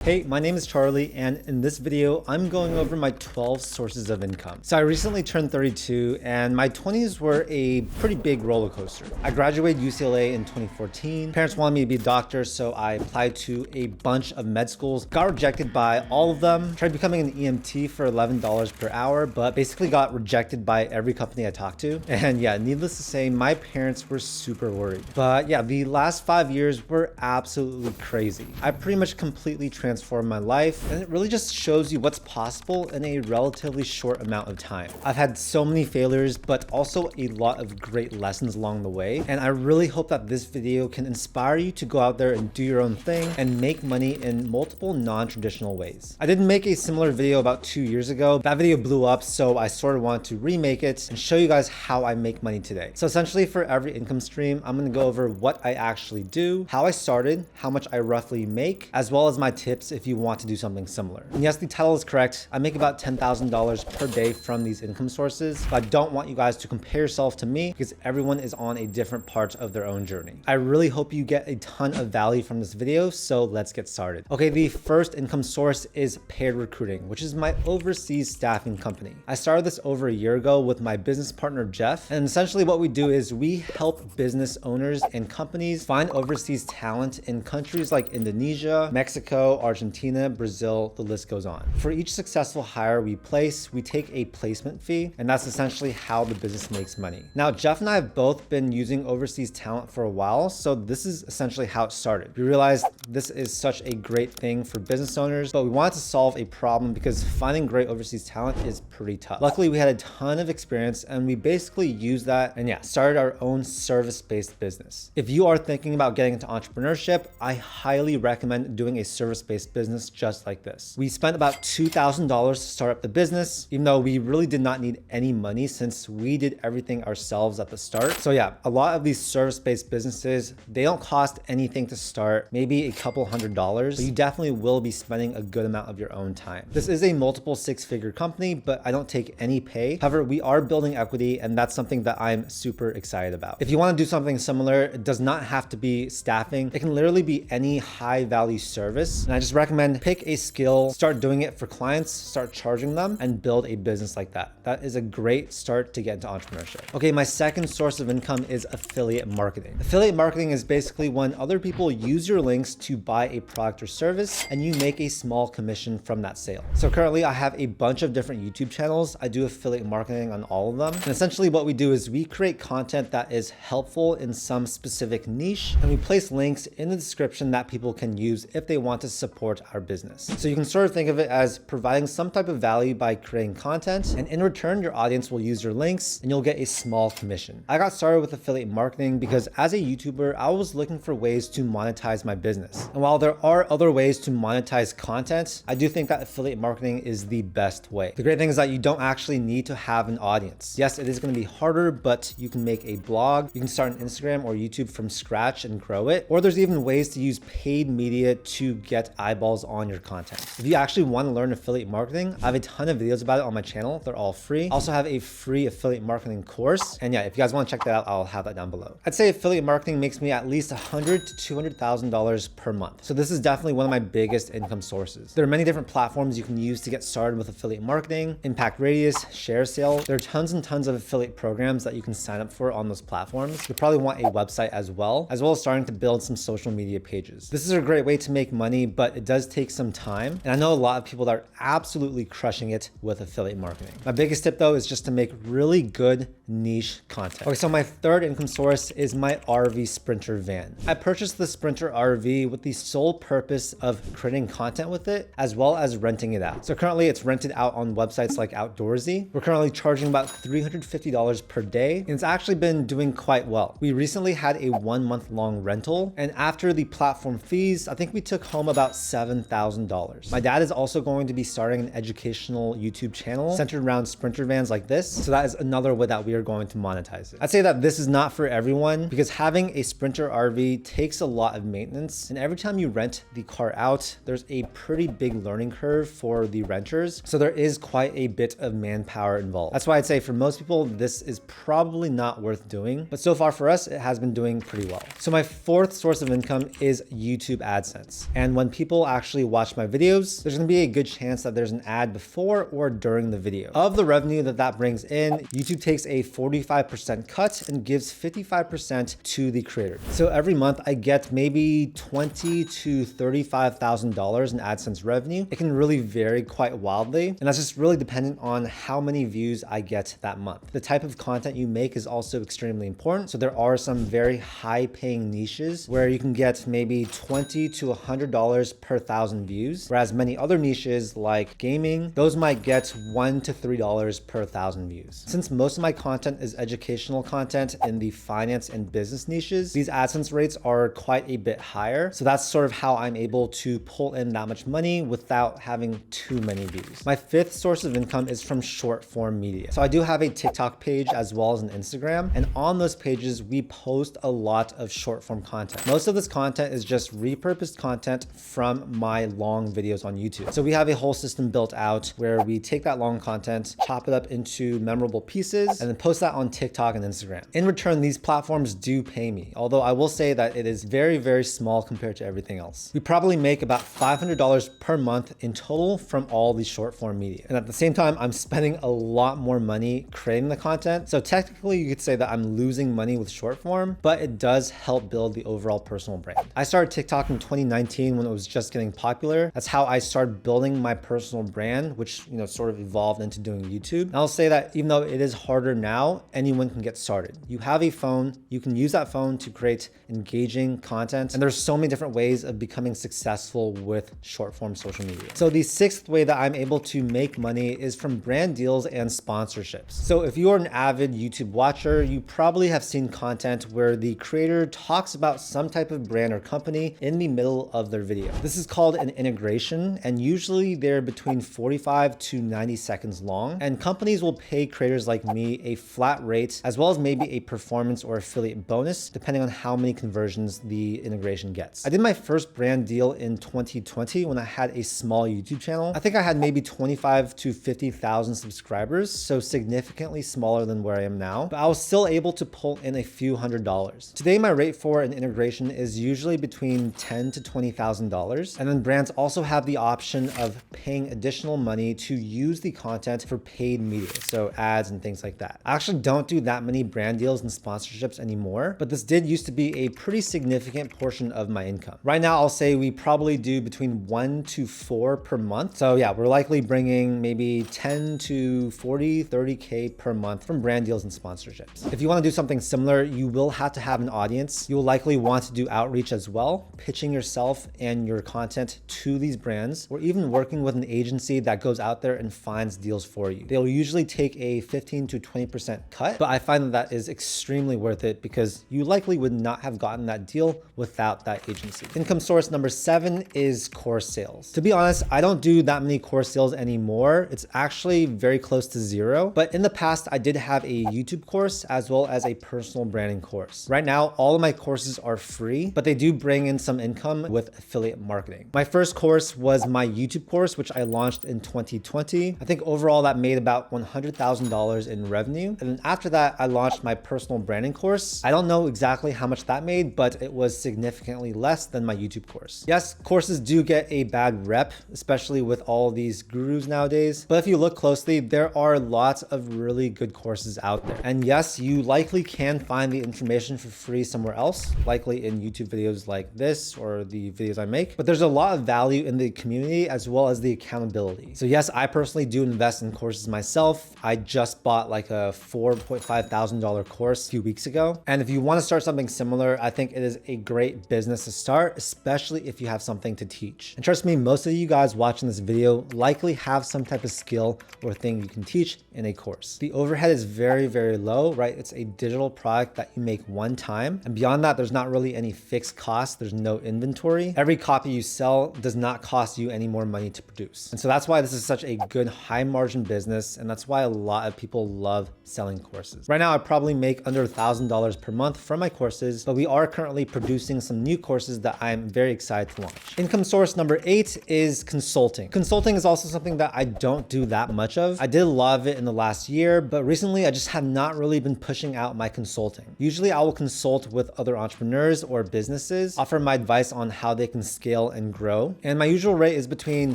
Hey, my name is Charlie, and in this video, I'm going over my 12 sources of income. So I recently turned 32, and my 20s were a pretty big roller coaster. I graduated UCLA in 2014. Parents wanted me to be a doctor, so I applied to a bunch of med schools, got rejected by all of them, tried becoming an EMT for $11 per hour, but basically got rejected by every company I talked to. And yeah, needless to say, my parents were super worried. But yeah, the last 5 years were absolutely crazy. I pretty much completely transformed my life, and it really just shows you what's possible in a relatively short amount of time. I've had so many failures, but also a lot of great lessons along the way, and I really hope that this video can inspire you to go out there and do your own thing and make money in multiple non-traditional ways. I did make a similar video about 2 years ago. That video blew up, so I sort of wanted to remake it and show you guys how I make money today. So essentially, for every income stream, I'm going to go over what I actually do, how I started, how much I roughly make, as well as my tips if you want to do something similar. And yes, the title is correct. I make about $10,000 per day from these income sources, but I don't want you guys to compare yourself to me because everyone is on a different part of their own journey. I really hope you get a ton of value from this video, so let's get started. Okay, the first income source is paid recruiting, which is my overseas staffing company. I started this over a year ago with my business partner, Jeff, and essentially what we do is we help business owners and companies find overseas talent in countries like Indonesia, Mexico, Argentina, Brazil, the list goes on. For each successful hire we place, we take a placement fee, and that's essentially how the business makes money. Now, Jeff and I have both been using overseas talent for a while, so this is essentially how it started. We realized this is such a great thing for business owners, but we wanted to solve a problem because finding great overseas talent is pretty tough. Luckily, we had a ton of experience, and we basically used that and started our own service-based business. If you are thinking about getting into entrepreneurship, I highly recommend doing a service-based business just like this. We spent about $2,000 to start up the business, even though we really did not need any money since we did everything ourselves at the start. So yeah, a lot of these service-based businesses, they don't cost anything to start, maybe a couple $100s, but you definitely will be spending a good amount of your own time. This is a multiple six-figure company, but I don't take any pay. However, we are building equity, and that's something that I'm super excited about. If you want to do something similar, it does not have to be staffing. It can literally be any high-value service, and I just recommend pick a skill, start doing it for clients, start charging them, and build a business like that. That is a great start to get into entrepreneurship. Okay, my second source of income is affiliate marketing. Affiliate marketing is basically when other people use your links to buy a product or service, and you make a small commission from that sale. So currently, I have a bunch of different YouTube channels. I do affiliate marketing on all of them. And essentially what we do is we create content that is helpful in some specific niche, and we place links in the description that people can use if they want to support our business. So you can sort of think of it as providing some type of value by creating content, and in return, your audience will use your links and you'll get a small commission. I got started with affiliate marketing because as a YouTuber, I was looking for ways to monetize my business. And while there are other ways to monetize content, I do think that affiliate marketing is the best way. The great thing is that you don't actually need to have an audience. Yes, it is going to be harder, but you can make a blog, you can start an Instagram or YouTube from scratch and grow it, or there's even ways to use paid media to get eyeballs on your content. If you actually want to learn affiliate marketing, I have a ton of videos about it on my channel. They're all free. I also have a free affiliate marketing course. And yeah, if you guys want to check that out, I'll have that down below. I'd say affiliate marketing makes me at least $100,000 to $200,000 per month. So this is definitely one of my biggest income sources. There are many different platforms you can use to get started with affiliate marketing: Impact Radius, ShareSale. There are tons and tons of affiliate programs that you can sign up for on those platforms. You'll probably want a website as well as starting to build some social media pages. This is a great way to make money, but it does take some time. And I know a lot of people that are absolutely crushing it with affiliate marketing. My biggest tip though is just to make really good niche content. Okay, so my third income source is my RV Sprinter van. I purchased the Sprinter RV with the sole purpose of creating content with it, as well as renting it out. So currently it's rented out on websites like Outdoorsy. We're currently charging about $350 per day, and it's actually been doing quite well. We recently had a 1 month long rental, and after the platform fees, I think we took home about $7,000. My dad is also going to be starting an educational YouTube channel centered around Sprinter vans like this. So that is another way that we are going to monetize it. I'd say that this is not for everyone because having a Sprinter RV takes a lot of maintenance. And every time you rent the car out, there's a pretty big learning curve for the renters. So there is quite a bit of manpower involved. That's why I'd say for most people, this is probably not worth doing. But so far for us, it has been doing pretty well. So my fourth source of income is YouTube AdSense. And when people people actually watch my videos, there's gonna be a good chance that there's an ad before or during the video. Of the revenue that brings in, YouTube takes a 45% cut and gives 55% to the creator. So every month I get maybe $20,000 to $35,000 in AdSense revenue. It can really vary quite wildly, and that's just really dependent on how many views I get that month. The type of content you make is also extremely important. So there are some very high paying niches where you can get maybe $20 to $100 per thousand views, whereas many other niches like gaming, those might get $1 to $3 per thousand views. Since most of my content is educational content in the finance and business niches, these AdSense rates are quite a bit higher. So that's sort of how I'm able to pull in that much money without having too many views. My fifth source of income is from short form media. So I do have a TikTok page as well as an Instagram, and on those pages, we post a lot of short form content. Most of this content is just repurposed content from my long videos on YouTube. So we have a whole system built out where we take that long content, chop it up into memorable pieces, and then post that on TikTok and Instagram. In return, these platforms do pay me, although I will say that it is very, very small compared to everything else. We probably make about $500 per month in total from all these short form media. And at the same time, I'm spending a lot more money creating the content. So technically you could say that I'm losing money with short form, but it does help build the overall personal brand. I started TikTok in 2019 when it was just getting popular. That's how I started building my personal brand, which, sort of evolved into doing YouTube. And I'll say that even though it is harder now, anyone can get started. You have a phone, you can use that phone to create engaging content. And there's so many different ways of becoming successful with short form social media. So the sixth way that I'm able to make money is from brand deals and sponsorships. So if you're an avid YouTube watcher, you probably have seen content where the creator talks about some type of brand or company in the middle of their video. This is called an integration, and usually they're between 45 to 90 seconds long. And companies will pay creators like me a flat rate, as well as maybe a performance or affiliate bonus, depending on how many conversions the integration gets. I did my first brand deal in 2020 when I had a small YouTube channel. I think I had maybe 25 to 50,000 subscribers, so significantly smaller than where I am now, but I was still able to pull in a few $100s. Today, my rate for an integration is usually between $10,000 to $20,000. And then brands also have the option of paying additional money to use the content for paid media, so ads and things like that. I actually don't do that many brand deals and sponsorships anymore, but this did used to be a pretty significant portion of my income. Right now, I'll say we probably do between 1 to 4 per month. So yeah, we're likely bringing maybe 10 to 40, 30K per month from brand deals and sponsorships. If you want to do something similar, you will have to have an audience. You will likely want to do outreach as well, pitching yourself and your content to these brands, or even working with an agency that goes out there and finds deals for you. They'll usually take a 15 to 20% cut, but I find that is extremely worth it because you likely would not have gotten that deal without that agency. Income source number 7 is course sales. To be honest, I don't do that many course sales anymore. It's actually very close to zero, but in the past, I did have a YouTube course as well as a personal branding course. Right now, all of my courses are free, but they do bring in some income with affiliate marketing. My first course was my YouTube course, which I launched in 2020. I think overall that made about $100,000 in revenue. And then after that, I launched my personal branding course. I don't know exactly how much that made, but it was significantly less than my YouTube course. Yes, courses do get a bad rep, especially with all these gurus nowadays. But if you look closely, there are lots of really good courses out there. And yes, you likely can find the information for free somewhere else, likely in YouTube videos like this or the videos I make. But there's a lot of value in the community as well as the accountability. So yes, I personally do invest in courses myself. I just bought like a $4,500 course a few weeks ago. And if you want to start something similar, I think it is a great business to start, especially if you have something to teach. And trust me, most of you guys watching this video likely have some type of skill or thing you can teach in a course. The overhead is very, very low, right? It's a digital product that you make one time. And beyond that, there's not really any fixed costs. There's no inventory. Every copy you sell does not cost you any more money to produce. And so that's why this is such a good high margin business. And that's why a lot of people love selling courses. Right now, I probably make under $1,000 per month from my courses, but we are currently producing some new courses that I'm very excited to launch. Income source number 8 is consulting. Consulting is also something that I don't do that much of. I did a lot of it in the last year, but recently I just have not really been pushing out my consulting. Usually I will consult with other entrepreneurs or businesses, offer my advice on how they can scale scale and grow. And my usual rate is between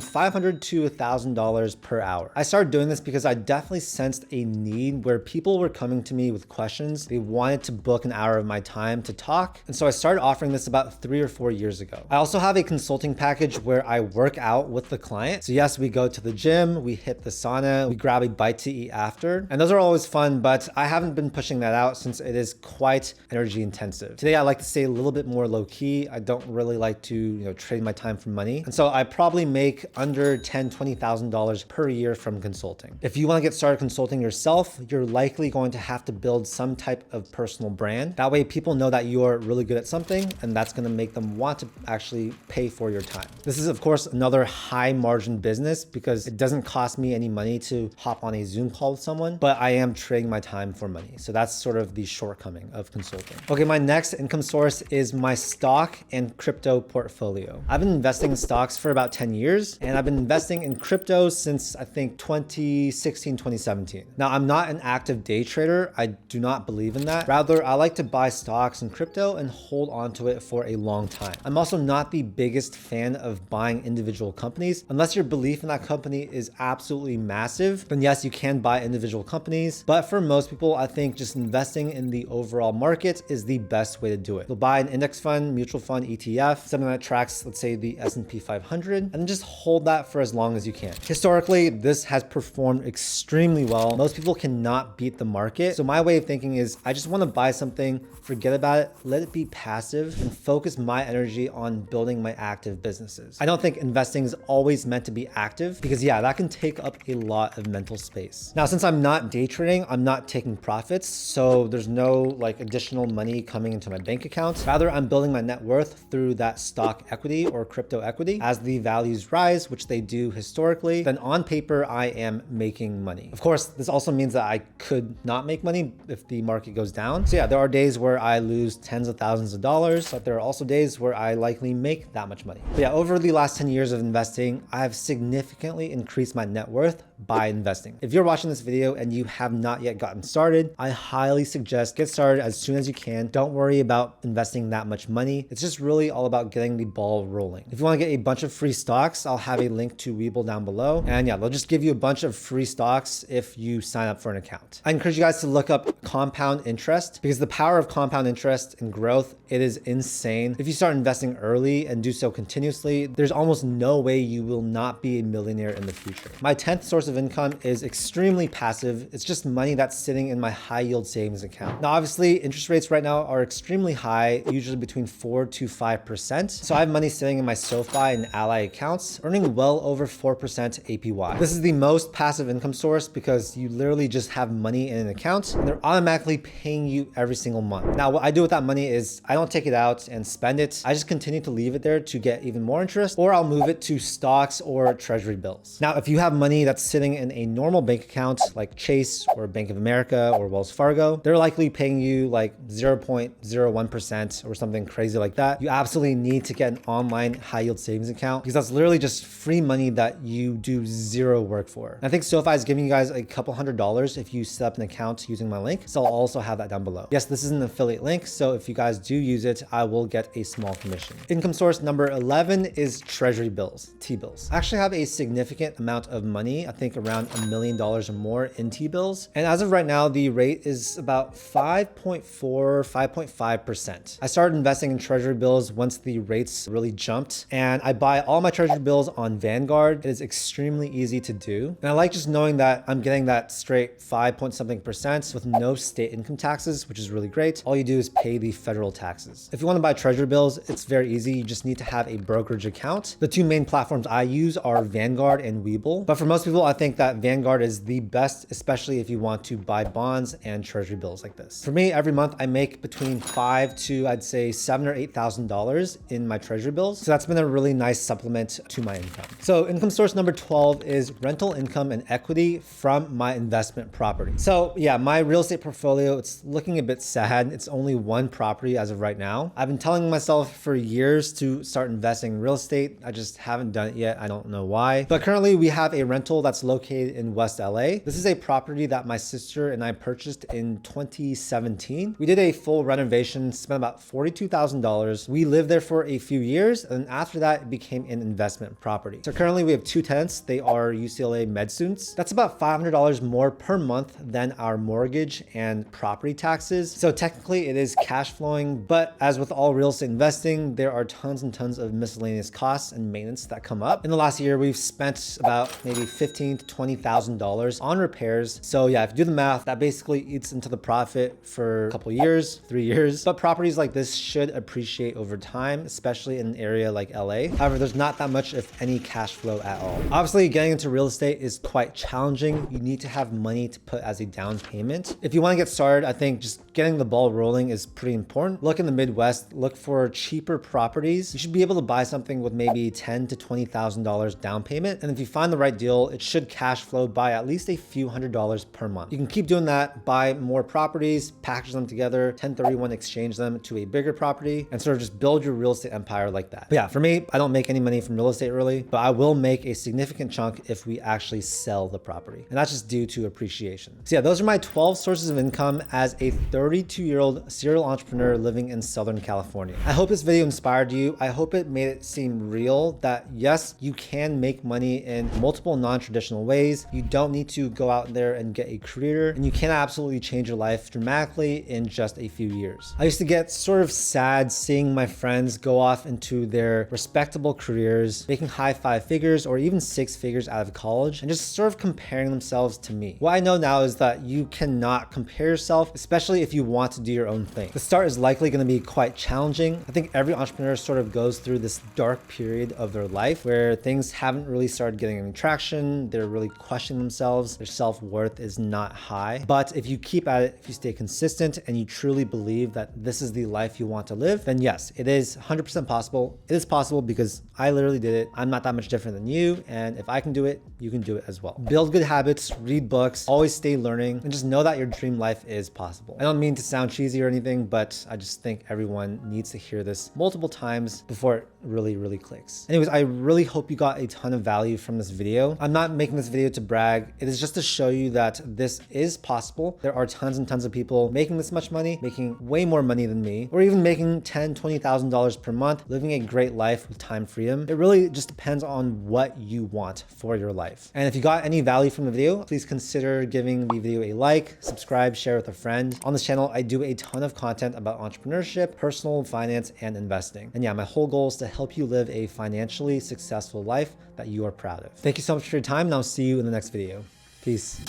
$500 to $1,000 per hour. I started doing this because I definitely sensed a need where people were coming to me with questions. They wanted to book an hour of my time to talk. And so I started offering this about 3 or 4 years ago. I also have a consulting package where I work out with the client. So yes, we go to the gym, we hit the sauna, we grab a bite to eat after. And those are always fun, but I haven't been pushing that out since it is quite energy intensive. Today, I like to stay a little bit more low key. I don't really like to, trade my time for money. And so I probably make under $10,000, $20,000 per year from consulting. If you want to get started consulting yourself, you're likely going to have to build some type of personal brand. That way people know that you are really good at something, and that's going to make them want to actually pay for your time. This is of course another high margin business because it doesn't cost me any money to hop on a Zoom call with someone, but I am trading my time for money. So that's sort of the shortcoming of consulting. Okay, my next income source is my stock and crypto portfolio. I've been investing in stocks for about 10 years, and I've been investing in crypto since I think 2016, 2017. Now, I'm not an active day trader. I do not believe in that. Rather, I like to buy stocks and crypto and hold on to it for a long time. I'm also not the biggest fan of buying individual companies. Unless your belief in that company is absolutely massive, then yes, you can buy individual companies. But for most people, I think just investing in the overall market is the best way to do it. You'll buy an index fund, mutual fund, ETF, something that tracks, let's say, the S&P 500, and then just hold that for as long as you can. Historically, this has performed extremely well. Most people cannot beat the market. So my way of thinking is I just want to buy something, forget about it, let it be passive, and focus my energy on building my active businesses. I don't think investing is always meant to be active because yeah, that can take up a lot of mental space. Now, since I'm not day trading, I'm not taking profits. So there's no additional money coming into my bank account. Rather, I'm building my net worth through that stock equity or crypto equity. As the values rise, which they do historically, then on paper, I am making money. Of course, this also means that I could not make money if the market goes down. So yeah, there are days where I lose tens of thousands of dollars, but there are also days where I likely make that much money. But yeah, over the last 10 years of investing, I've significantly increased my net worth by investing. If you're watching this video and you have not yet gotten started, I highly suggest get started as soon as you can. Don't worry about investing that much money. It's just really all about getting the ball rolling. If you want to get a bunch of free stocks, I'll have a link to Webull down below. And yeah, they'll just give you a bunch of free stocks if you sign up for an account. I encourage you guys to look up compound interest because the power of compound interest and growth, it is insane. If you start investing early and do so continuously, there's almost no way you will not be a millionaire in the future. My 10th source of income is extremely passive. It's just money that's sitting in my high yield savings account. Now, obviously, interest rates right now are extremely high, usually between 4 to 5%. So I have money sitting in my SoFi and Ally accounts, earning well over 4% APY. This is the most passive income source because you literally just have money in an account and they're automatically paying you every single month. Now, what I do with that money is I don't take it out and spend it. I just continue to leave it there to get even more interest, or I'll move it to stocks or treasury bills. Now, if you have money that's sitting in a normal bank account like Chase or Bank of America or Wells Fargo, they're likely paying you like 0.01% or something crazy like that. You absolutely need to get an online high yield savings account because that's literally just free money that you do zero work for. And I think SoFi is giving you guys a couple $100s if you set up an account using my link. So I'll also have that down below. Yes, this is an affiliate link. So if you guys do use it, I will get a small commission. Income source number 11 is treasury bills, T-bills. I actually have a significant amount of money. I think around $1 million or more in T-bills. And as of right now, the rate is about 5.4, 5.5%. I started investing in treasury bills once the rates really jumped, and I buy all my treasury bills on Vanguard. It is extremely easy to do. And I like just knowing that I'm getting that straight 5 point something percent with no state income taxes, which is really great. All you do is pay the federal taxes. If you want to buy treasury bills, it's very easy. You just need to have a brokerage account. The two main platforms I use are Vanguard and Webull. But for most people, I think that Vanguard is the best, especially if you want to buy bonds and treasury bills like this. For me, every month I make between $5,000 to I'd say $7,000 or $8,000 in my treasury bills. So that's been a really nice supplement to my income. So income source number 12 is rental income and equity from my investment property. So yeah, my real estate portfolio, it's looking a bit sad. It's only one property as of right now. I've been telling myself for years to start investing in real estate. I just haven't done it yet. I don't know why. But currently we have a rental that's located in West LA. This is a property that my sister and I purchased in 2017. We did a full renovation, spent about $42,000. We lived there for a few years, and after that, it became an investment property. So currently we have 2 tenants. They are UCLA med students. That's about $500 more per month than our mortgage and property taxes. So technically it is cash flowing, but as with all real estate investing, there are tons and tons of miscellaneous costs and maintenance that come up. In the last year, we've spent about maybe $15,000 to $20,000 on repairs. So yeah, if you do the math, that basically eats into the profit for a couple years, 3 years. But properties like this should appreciate over time, especially in an area like LA. However, there's not that much, if any, cash flow at all. Obviously, getting into real estate is quite challenging. You need to have money to put as a down payment. If you want to get started, I think just getting the ball rolling is pretty important. Look in the Midwest, look for cheaper properties. You should be able to buy something with maybe $10,000 to $20,000 down payment. And if you find the right deal, it should cash flow by at least a few $100s per month. You can keep doing that, buy more properties, package them together, 1031 exchange them to a bigger property, and sort of just build your real estate empire like that. But yeah, for me, I don't make any money from real estate really, but I will make a significant chunk if we actually sell the property. And that's just due to appreciation. So yeah, those are my 12 sources of income as a 32-year-old serial entrepreneur living in Southern California. I hope this video inspired you. I hope it made it seem real that yes, you can make money in multiple non-traditional ways. You don't need to go out there and get a career, and you can absolutely change your life dramatically in just a few years. I used to get sort of sad seeing my friends go off into their respectable careers, making high 5 figures or even 6 figures out of college, and just sort of comparing themselves to me. What I know now is that you cannot compare yourself, especially if you want to do your own thing. The start is likely going to be quite challenging. I think every entrepreneur sort of goes through this dark period of their life where things haven't really started getting any traction. They're really questioning themselves. Their self-worth is not high. But if you keep at it, if you stay consistent and you truly believe that this is the life you want to live, then yes, it is 100% possible. It is possible because I literally did it. I'm not that much different than you. And if I can do it, you can do it as well. Build good habits, read books, always stay learning, and just know that your dream life is possible. I don't mean to sound cheesy or anything, but I just think everyone needs to hear this multiple times before it really clicks. Anyways, I really hope you got a ton of value from this video. I'm not making this video to brag. It is just to show you that this is possible. There are tons and tons of people making this much money, making way more money than me, or even making $10,000, $20,000 per month, living a great life with time freedom. It really just depends on what you want for your life. And if you got any value from the video, please consider giving the video a like, subscribe, share with a friend. On this channel, I do a ton of content about entrepreneurship, personal finance, and investing. And yeah, my whole goal is to help you live a financially successful life that you are proud of. Thank you so much for your time, and I'll see you in the next video. Peace.